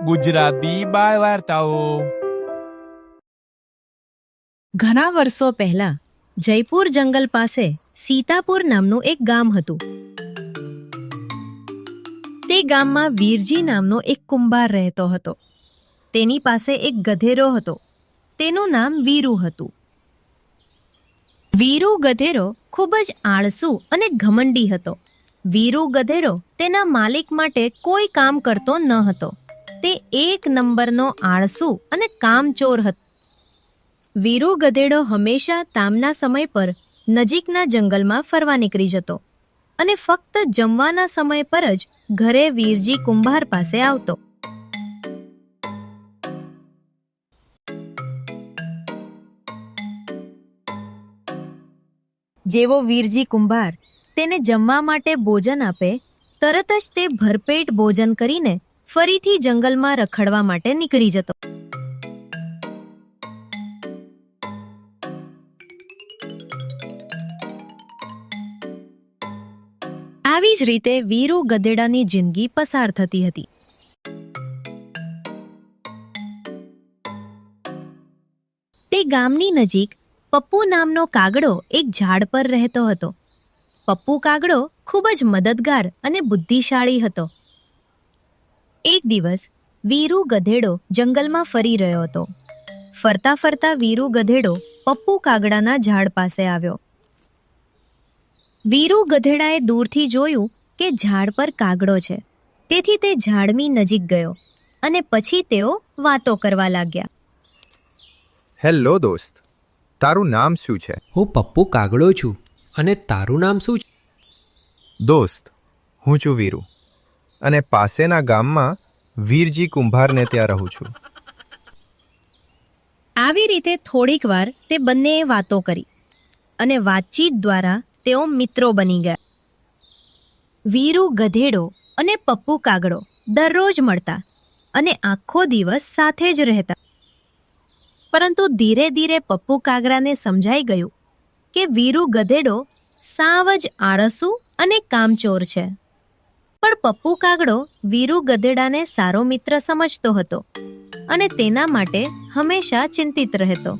ગુજરાતી બાળ વાર્તાઓ. ઘણા વર્ષો પહેલા જયપુર જંગલ પાસે સીતાપુર નામનું એક ગામ હતું. તે ગામમાં વીરજી નામનો એક કુંભાર રહેતો હતો. તેની પાસે એક ગધેડો હતો. તેનું નામ વીરુ હતું. વીરુ ગધેડો ખૂબ જ આળસુ અને ઘમંડી હતો. વીરુ ગધેડો તેના માલિક માટે કોઈ કામ કરતો ન હતો. તે એક નંબરનો આળસુ અને કામચોર હતો. વીરુ ગધેડો હંમેશા તામના સમય પર નજીકના જંગલમાં ફરવા નીકળી જતો અને ફક્ત જમવાના સમય પર જ ઘરે વીરજી કુંભાર પાસે આવતો. જેવો વીરજી કુંભાર તેને જમવા માટે ભોજન આપે, તરત જ તે ભરપેટ ભોજન કરીને ફરીથી જંગલમાં રખડવા માટે નીકળી જતો. આવી જ રીતે વીરુ ગધેડાની જિંદગી પસાર થતી હતી. તે ગામની નજીક પપ્પુ નામનો કાગડો એક ઝાડ પર રહેતો હતો. પપ્પુ કાગડો ખૂબ જ મદદગાર અને બુદ્ધિશાળી હતો. એક દિવસ વીરુ ગધેડો જંગલમાં ફરી રહ્યો હતો. ફરતા ફરતા વીરુ ગધેડો પપ્પુ કાગડાના ઝાડ પાસે આવ્યો. વીરુ ગધેડાએ દૂરથી જોયું કે ઝાડ પર કાગડો છે. તેથી તે ઝાડની નજીક ગયો અને પછી તેઓ વાતો કરવા લાગ્યા. હેલો દોસ્ત, તારું નામ શું છે? હું પપ્પુ કાગડો છું. અને તારું નામ શું છે? દોસ્ત, હું છું વીરુ અને પાસેના ગામમાં વીરજી કુંભારને ત્યાં રહું છું. આવી રીતે થોડીક વાર તે બંનેએ વાતો કરી અને વાતચીત દ્વારા તેઓ મિત્રો બની ગયા. વીરુ ગધેડો અને પપ્પુ કાગડો દરરોજ મળતા અને આખો દિવસ સાથે જ રહેતા. પરંતુ ધીરે ધીરે પપ્પુ કાગડાને સમજાઈ ગયું કે વીરુ ગધેડો સાવ જ આળસુ અને કામચોર છે. પણ પપ્પુ કાગડો વીરુ ગધેડાને સારો મિત્ર સમજતો હતો અને તેના માટે હંમેશા ચિંતિત રહેતો.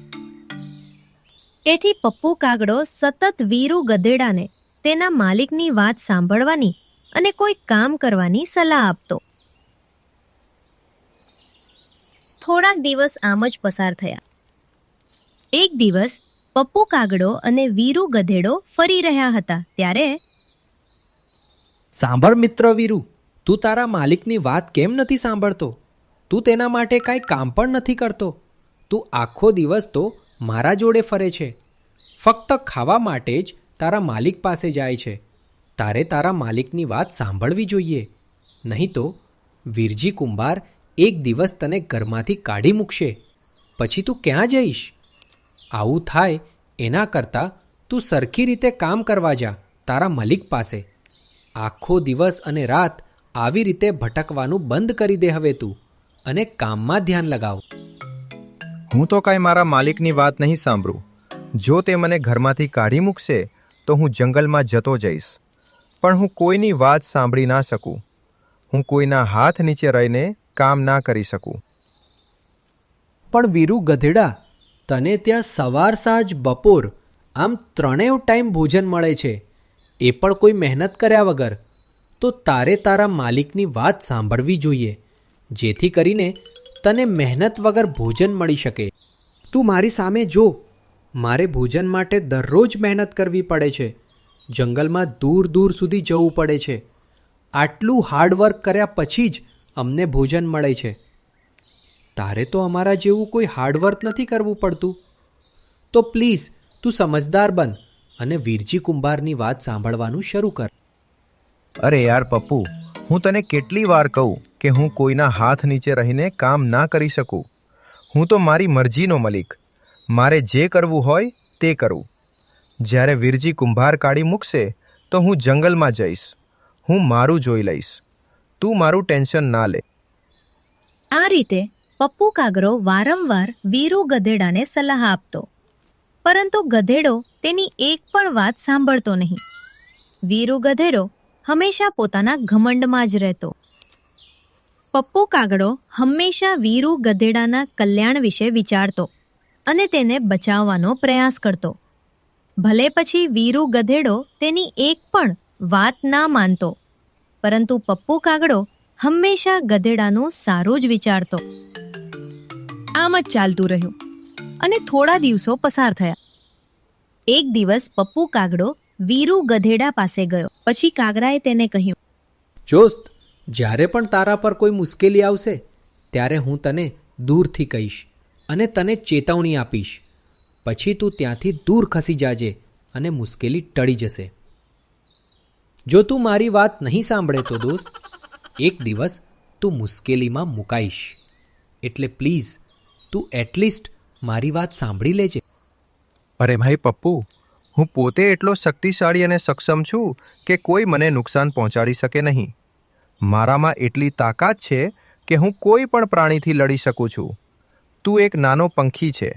તેથી પપ્પુ કાગડો સતત વીરુ ગધેડાને તેના માલિકની વાત સાંભળવાની અને કોઈ કામ કરવાની સલાહ આપતો. થોડાક દિવસ આમ જ પસાર થયા. એક દિવસ પપ્પુ કાગડો અને વીરુ ગધેડો ફરી રહ્યા હતા ત્યારે સાંભળ મિત્ર વીરુ, તું તારા માલિકની વાત કેમ નથી સાંભળતો? તું તેના માટે કાંઈ કામ પણ નથી કરતો. તું આખો દિવસ તો મારા જોડે ફરે છે. ફક્ત ખાવા માટે જ તારા માલિક પાસે જાય છે. તારે તારા માલિકની વાત સાંભળવી જોઈએ. નહીં તો વીરજી કુંભાર એક દિવસ તને ઘરમાંથી કાઢી મૂકશે. પછી તું ક્યાં જઈશ? આવું થાય એના કરતાં તું સરખી રીતે કામ કરવા જા તારા માલિક પાસે. આખો દિવસ અને રાત આવી રીતે ભટકવાનું બંધ કરી દે હવે તું, અને કામમાં ધ્યાન લગાવ. હું તો કાંઈ મારા માલિકની વાત નહીં સાંભળું. જો તે મને ઘરમાંથી કાઢી મૂકશે તો હું જંગલમાં જતો જઈશ. પણ હું કોઈની વાત સાંભળી ના શકું. હું કોઈના હાથ નીચે રહીને કામ ના કરી શકું. પણ વીરુ ગધેડા, તને ત્યાં સવાર સાંજ બપોર આમ ત્રણેય ટાઈમ ભોજન મળે છે, એ પણ કોઈ મહેનત કર્યા વગર. તો તારે તારા માલિકની વાત સાંભળવી જોઈએ, જેથી કરીને તને મહેનત વગર ભોજન મળી શકે. તું મારી સામે જો, મારે ભોજન માટે દરરોજ મહેનત કરવી પડે છે. જંગલમાં દૂર દૂર સુધી જવું પડે છે. આટલું હાર્ડવર્ક કર્યા પછી જ અમને ભોજન મળે છે. તારે તો અમારા જેવું કોઈ હાર્ડવર્ક નથી કરવું પડતું. તો પ્લીઝ તું સમજદાર બન અને વીરજી કુંભારની વાત સાંભળવાનું શરૂ કર. અરે યાર પપ્પુ, હું તને કેટલી વાર કહું કે હું કોઈના હાથ નીચે રહીને કામ ના કરી શકું. હું તો મારી મરજીનો મલિક. મારે જે કરવું હોય તે કરું. જ્યારે વીરજી કુંભાર કાઢી મૂકશે તો હું જંગલમાં જઈશ. હું મારું જોઈ લઈશ. તું મારું ટેન્શન ના લે. આ રીતે પપ્પુ કાગડો વારંવાર વીરુ ગધેડાને સલાહ આપતો. પરંતુ ગધેડો તેની એક પણ વાત સાંભળતો નહીં. વીરુ ગધેડો હંમેશા પોતાના ઘમંડમાં જ રહેતો. પપ્પુ કાગડો હંમેશા વીરુ ગધેડાના કલ્યાણ વિશે વિચારતો અને તેને બચાવવાનો પ્રયાસ કરતો. ભલે પછી વીરુ ગધેડો તેની એક પણ વાત ના માનતો, પરંતુ પપ્પુ કાગડો હંમેશા ગધેડાનું સારું જ વિચારતો. આમ જ ચાલતું રહ્યું અને થોડા દિવસો પસાર થયા. એક દિવસ પપ્પુ કાગડો વીરુ ગધેડા પાસે ગયો. પછી કાગડાએ તેને કહ્યું, દોસ્ત, જ્યારે પણ તારા પર કોઈ મુશ્કેલી આવશે ત્યારે હું તને દૂરથી કહીશ અને તને ચેતવણી આપીશ. પછી તું ત્યાંથી દૂર ખસી જાજે અને મુશ્કેલી ટળી જશે. જો તું મારી વાત નહીં સાંભળે તો દોસ્ત, એક દિવસ તું મુશ્કેલીમાં મુકાઈશ. એટલે પ્લીઝ તું એટલીસ્ટ મારી વાત સાંભળી લેજે. અરે ભાઈ પપ્પુ, હું પોતે એટલો શક્તિશાળી અને સક્ષમ છું કે કોઈ મને નુકસાન પહોંચાડી શકે નહીં. મારામાં એટલી તાકાત છે કે હું કોઈ પણ પ્રાણીથી લડી શકું છું. તું એક નાનો પંખી છે.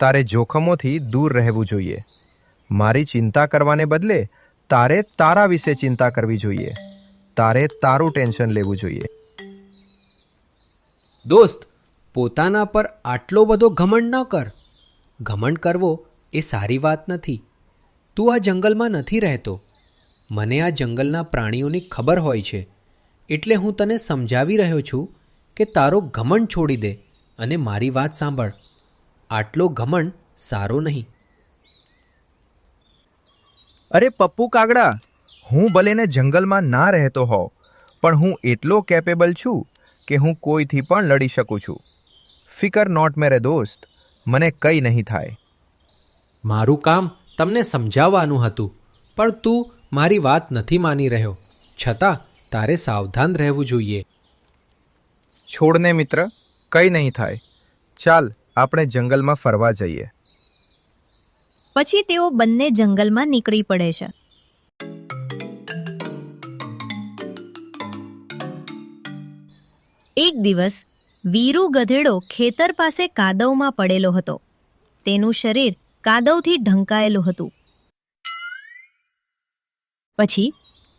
તારે જોખમોથી દૂર રહેવું જોઈએ. મારી ચિંતા કરવાને બદલે તારે તારા વિશે ચિંતા કરવી જોઈએ. તારે તારું ટેન્શન લેવું જોઈએ. દોસ્ત, પોતાના પર આટલો બધો ઘમંડ ન કર. ઘમંડ કરવો એ સારી વાત નથી. તું આ જંગલમાં નથી રહેતો. મને આ જંગલના પ્રાણીઓની ખબર હોય છે. એટલે હું તને સમજાવી રહ્યો છું કે તારો ઘમંડ છોડી દે અને મારી વાત સાંભળ. આટલો ઘમંડ સારો નહીં. અરે પપ્પુ કાગડા, હું ભલેને જંગલમાં ના રહેતો હોઉં, પણ હું એટલો કેપેબલ છું કે હું કોઈથી પણ લડી શકું છું. ફિકર નોટ મેરે દોસ્ત, મને કંઈ નહીં થાય. મારું કામ તમને સમજાવવાનું હતું, પણ તું મારી વાત નથી માની રહ્યો. છતાં તારે સાવધાન રહેવું જોઈએ. છોડને મિત્ર, કંઈ નહીં થાય. ચાલ આપણે જંગલમાં ફરવા જઈએ. પછી તેઓ બંને જંગલમાં નીકળી પડે છે. એક દિવસ વીરુ ગધેડો ખેતર પાસે કાદવમાં પડેલો હતો. તેનું શરીર કાદવથી ઢંકાયેલું હતું. પછી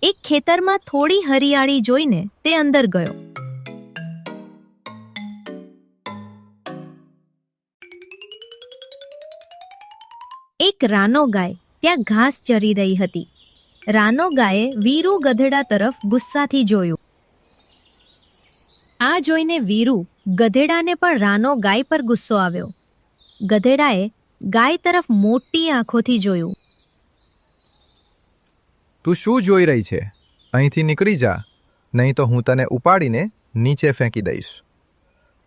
એક ખેતરમાં થોડી હરિયાળી જોઈને તે અંદર ગયો. એક રાનો ગાય ત્યાં ઘાસ ચરી રહી હતી. રાનો ગાયે વીરુ ગધેડા તરફ ગુસ્સાથી જોયું. આ જોઈને વીરુ ગધેડાને પણ રાનો ગાય પર ગુસ્સો આવ્યો. ગધેડાએ ગાય તરફ મોટી આંખોથી જોયું. તું શું જોઈ રહી છે? અહીંથી નીકળી જા, નહીં તો હું તને ઉપાડીને નીચે ફેંકી દઈશ.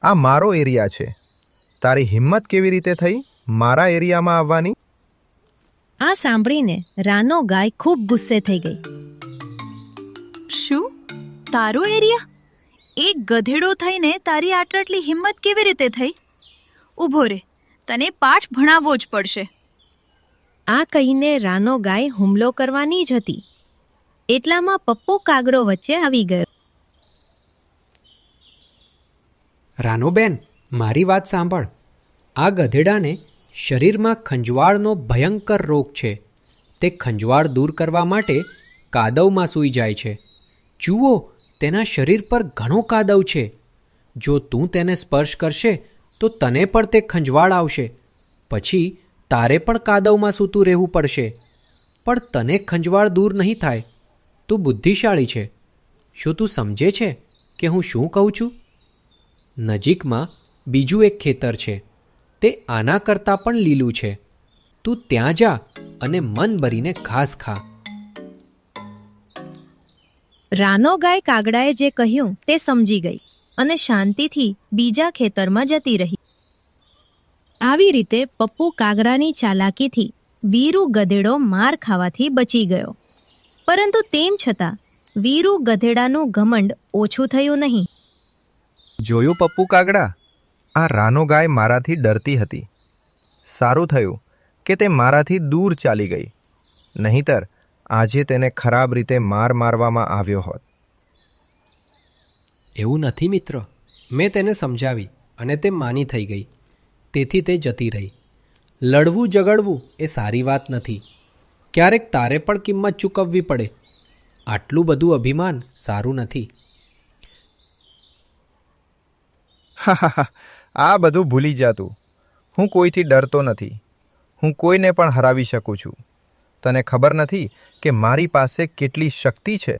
આ મારો એરિયા છે. તારી હિંમત કેવી રીતે થઈ મારા એરિયામાં આવવાની? આ સાંભળીને રાનો ગાય ખૂબ ગુસ્સે થઈ ગઈ. શું? તારો એરિયા? એક ગધેડો થઈને તારી આટલી હિંમત કેવી રીતે થઈ? ઊભો રે, તને પાઠ ભણાવવો જ પડશે. આ કહીને રાનો ગાય હુમલો કરવાની જ હતી. એટલામાં પપ્પુ કાગડો વચ્ચે આવી ગયો. રાનોબેન, મારી વાત સાંભળ. આ ગધેડાને શરીરમાં ખંજવાળનો ભયંકર રોગ છે. તે ખંજવાળ દૂર કરવા માટે કાદવમાં સૂઈ જાય છે. જુઓ, તેના શરીર પર ઘણો કાદવ છે. જો તું તેને સ્પર્શ કરશે તો તને પણ તે ખંજવાળ આવશે. પછી તારે પણ કાદવમાં સૂતું રહેવું પડશે. પણ તને ખંજવાળ દૂર નહીં થાય. તું બુદ્ધિશાળી છે. શું તું સમજે છે કે હું શું કહું છું? નજીકમાં બીજું એક ખેતર છે. તે આના કરતાં પણ લીલું છે. તું ત્યાં જા અને મન ભરીને ઘાસ ખા. રાનો ગાય કાગડાએ જે કહ્યું તે સમજી ગઈ અને શાંતિથી બીજા ખેતરમાં જતી રહી. આવી રીતે પપ્પુ કાગડાની ચાલાકીથી વીરુ ગધેડો માર ખાવાથી બચી ગયો. પરંતુ તેમ છતાં વીરુ ગધેડાનું ઘમંડ ઓછું થયું નહીં. જોયું પપ્પુ કાગડા, આ રાનો ગાય મારાથી ડરતી હતી. સારું થયું કે તે મારાથી દૂર ચાલી ગઈ. નહીંતર આજે તેને ખરાબ રીતે મારવામાં આવ્યો હોત. એવું નથી મિત્ર. મેં તેને સમજાવી અને તે માની થઈ ગઈ. તેથી તે જતી રહી. લડવું ઝઘડવું એ સારી વાત નથી. ક્યારેક તારે પણ કિંમત ચૂકવવી પડે. આટલું બધું અભિમાન સારું નથી. આ બધું ભૂલી જાતું. હું કોઈથી ડરતો નથી. હું કોઈને પણ હરાવી શકું છું. તને ખબર નથી કે મારી પાસે કેટલી શક્તિ છે.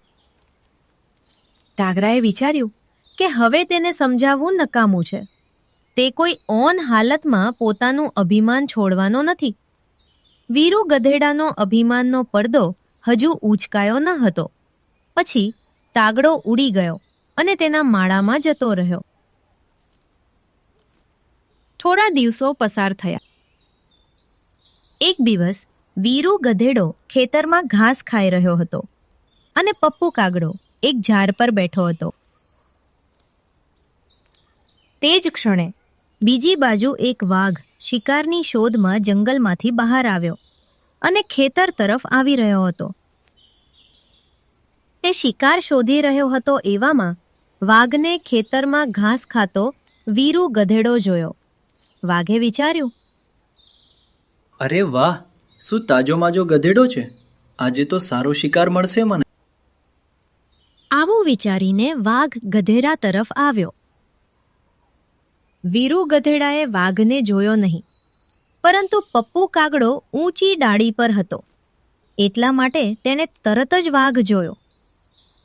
કાગડાએ વિચાર્યું કે હવે તેને સમજાવવું નકામું છે. તે કોઈ ઓન હાલતમાં પોતાનું અભિમાન છોડવાનો નથી. વીરુ ગધેડાનો અભિમાનનો પડદો હજુ ઊંચકાયો ન હતો. પછી કાગડો ઉડી ગયો અને તેના માળામાં જતો રહ્યો. થોડા દિવસો પસાર થયા. એક દિવસ વીરુ ગધેડો ખેતરમાં ઘાસ ખાઈ રહ્યો હતો અને પપ્પુ કાગડો એક ઝાડ પર બેઠો હતો. તે જ ક્ષણે બીજી બાજુ એક વાઘ શિકારની શોધમાં જંગલમાંથી બહાર આવ્યો અને ખેતર તરફ આવી રહ્યો હતો. તે શિકાર શોધી રહ્યો હતો એવામાં વાઘને ખેતરમાં ઘાસ ખાતો વીરુ ગધેડો જોયો. વાઘે વિચાર્યું, અરે વાહ, શું તાજો માજો ગધેડો છે! આજે તો સારો શિકાર મળશે મને. આવું વિચારીને વાઘ ગધેડા તરફ આવ્યો. વીરુ ગધેડાએ વાઘને જોયો નહીં, પરંતુ પપ્પુ કાગડો ઊંચી ડાળી પર હતો. એટલા માટે તેણે તરત જ વાઘ જોયો.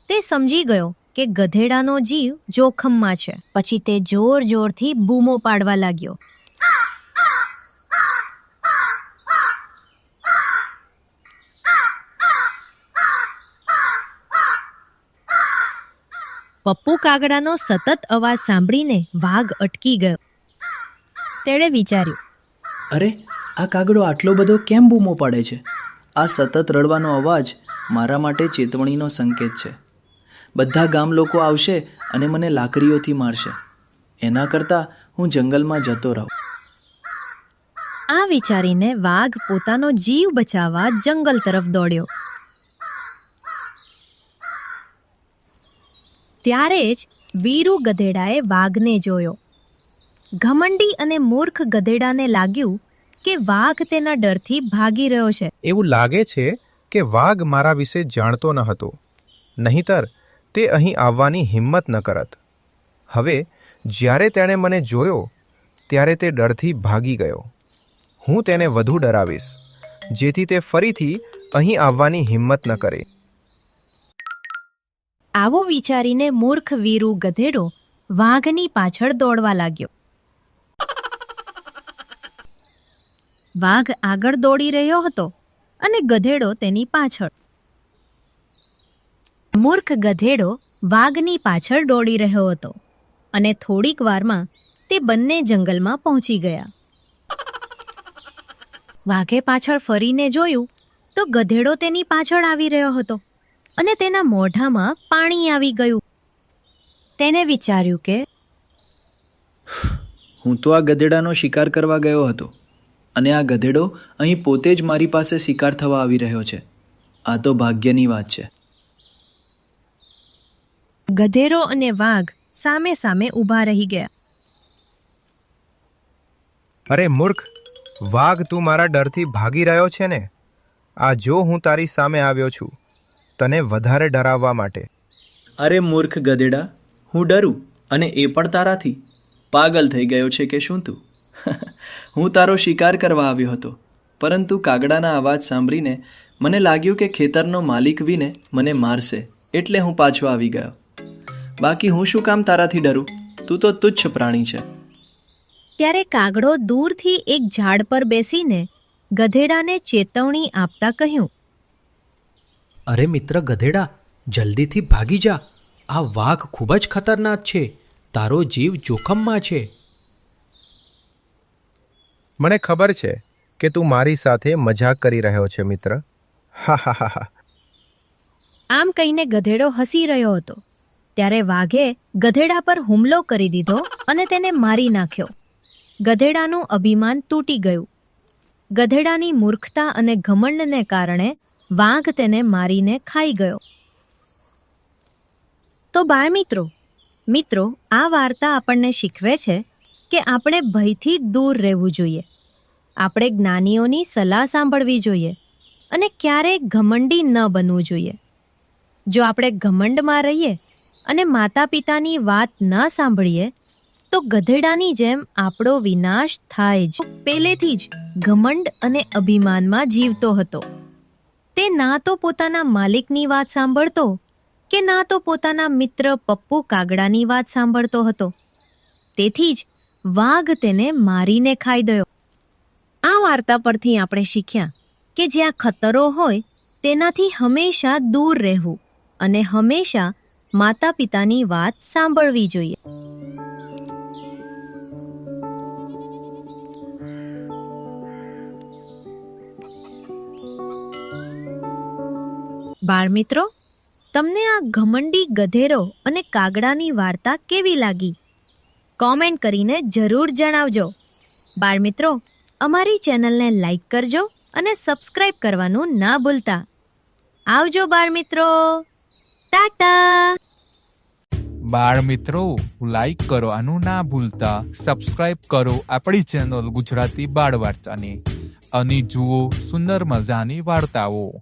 તે સમજી ગયો કે ગધેડાનો જીવ જોખમમાં છે. પછી તે જોર જોરથી બૂમો પાડવા લાગ્યો. પપ્પુ કાગડાનો સતત અવાજ સાંભળીને વાઘ અટકી ગયો. તેણે વિચાર્યું, અરે, આ કાગડો આટલો બધો કેમ બૂમો પાડે છે? આ સતત રડવાનો અવાજ મારા માટે ચેતવણીનો સંકેત છે. બધા ગામ લોકો આવશે અને મને લાકડીઓથી મારશે. એના કરતાં હું જંગલમાં જતો રહું. આ વિચારીને વાઘ પોતાનો જીવ બચાવવા જંગલ તરફ દોડ્યો. ત્યારે જ વીરુ ગધેડાએ વાઘને જોયો. ઘમંડી અને મૂર્ખ ગધેડાને લાગ્યું કે વાઘ તેના ડરથી ભાગી રહ્યો છે. એવું લાગે છે કે વાઘ મારા વિશે જાણતો ન હતો, નહીંતર તે અહીં આવવાની હિંમત ન કરત. હવે જ્યારે તેણે મને જોયો ત્યારે તે ડરથી ભાગી ગયો. હું તેને વધુ ડરાવીશ, જેથી તે ફરીથી અહીં આવવાની હિંમત ન કરે. આવું વિચારીને મૂર્ખ વીરુ ગધેડો વાઘની પાછળ દોડવા લાગ્યો. વાઘ આગળ દોડી રહ્યો હતો અને ગધેડો તેની પાછળ. મૂર્ખ ગધેડો વાઘની પાછળ દોડી રહ્યો હતો અને થોડીક વારમાં તે બંને જંગલમાં પહોંચી ગયા. વાઘે પાછળ ફરીને જોયું તો ગધેડો તેની પાછળ આવી રહ્યો હતો અને તેના મોઢામાં પાણી આવી ગયું. તેને વિચાર્યું કે હું તો આ ગધેડાનો શિકાર કરવા ગયો હતો અને આ ગધેડો અહીં પોતે જ મારી પાસે શિકાર થવા આવી રહ્યો છે. આ તો ભાગ્યની વાત છે. ગધેડો અને વાઘ સામે સામે ઊભા રહી ગયા. અરે મૂર્ખ વાઘ, તું મારા ડરથી ભાગી રહ્યો છે ને? આ જો હું તારી સામે આવ્યો છું તને વધારે ડરાવવા માટે. અરે મૂર્ખ ગધેડા, હું ડરું અને એ પણ તારાથી? પાગલ થઈ ગયો છે કે શું તું? હું તારો શિકાર કરવા આવ્યો હતો, પરંતુ કાગડાના અવાજ સાંભળીને મને લાગ્યું કે ખેતરનો માલિક વિને મને મારશે, એટલે હું પાછો આવી ગયો. બાકી હું શું કામ તારાથી ડરું? તું તો તુચ્છ પ્રાણી છે. ત્યારે કાગડો દૂરથી એક ઝાડ પર બેસીને ગધેડાને ચેતવણી આપતા કહ્યું, અરે મિત્ર ગધેડા, જલ્દીથી ભાગી જા. આ વાઘ ખૂબ જ ખતરનાક છે. તારો જીવ જોખમમાં છે. મને ખબર છે કે તું મારી સાથે મજાક કરી રહ્યો છે મિત્ર. હા હા હા હા. આમ કહીને ગધેડો હસી રહ્યો હતો. ત્યારે વાઘે ગધેડા પર હુમલો કરી દીધો અને તેને મારી નાખ્યો. ગધેડાનું અભિમાન તૂટી ગયું. ગધેડાની મૂર્ખતા અને ઘમંડને કારણે વાઘ તેને મારીને ખાઈ ગયો. તો બાય મિત્રો, આ વાર્તા આપણને શીખવે છે કે આપણે ભયથી દૂર રહેવું જોઈએ. આપણે જ્ઞાનીઓની સલાહ સાંભળવી જોઈએ અને ક્યારેય ઘમંડી ન બનવું જોઈએ. જો આપણે ઘમંડમાં રહીએ અને માતા પિતાની વાત ન સાંભળીએ તો ગધેડાની જેમ આપણો વિનાશ થાય જ. પહેલેથી જ ઘમંડ અને અભિમાનમાં જીવતો હતો. તે ના તો પોતાના માલિકની વાત સાંભળતો કે ના તો પોતાના મિત્ર પપ્પુ કાગડાની વાત સાંભળતો હતો. તેથી જ વાઘ તેને મારીને ખાઈ ગયો. આ વાર્તા પરથી આપણે શીખ્યા કે જ્યાં ખતરો હોય તેનાથી હંમેશા દૂર રહેવું અને હંમેશા માતા પિતાની વાત સાંભળવી જોઈએ. બાળમિત્રો, તમને આ ઘમંડી ગધેડો અને કાગડાની વાર્તા કેવી લાગી? કોમેન્ટ કરીને જરૂર જણાવજો. બાળમિત્રો, અમારી ચેનલને લાઈક કરજો અને સબસ્ક્રાઇબ કરવાનું ના ભૂલતા. આવજો બાળમિત્રો. ટાટા. બાળ મિત્રો લાઈક કરવાનું ના ભૂલતા, સબસ્ક્રાઇબ કરો આપણી ચેનલ ગુજરાતી બાળ વાર્તાને અને જુઓ સુંદર મજાની વાર્તાઓ.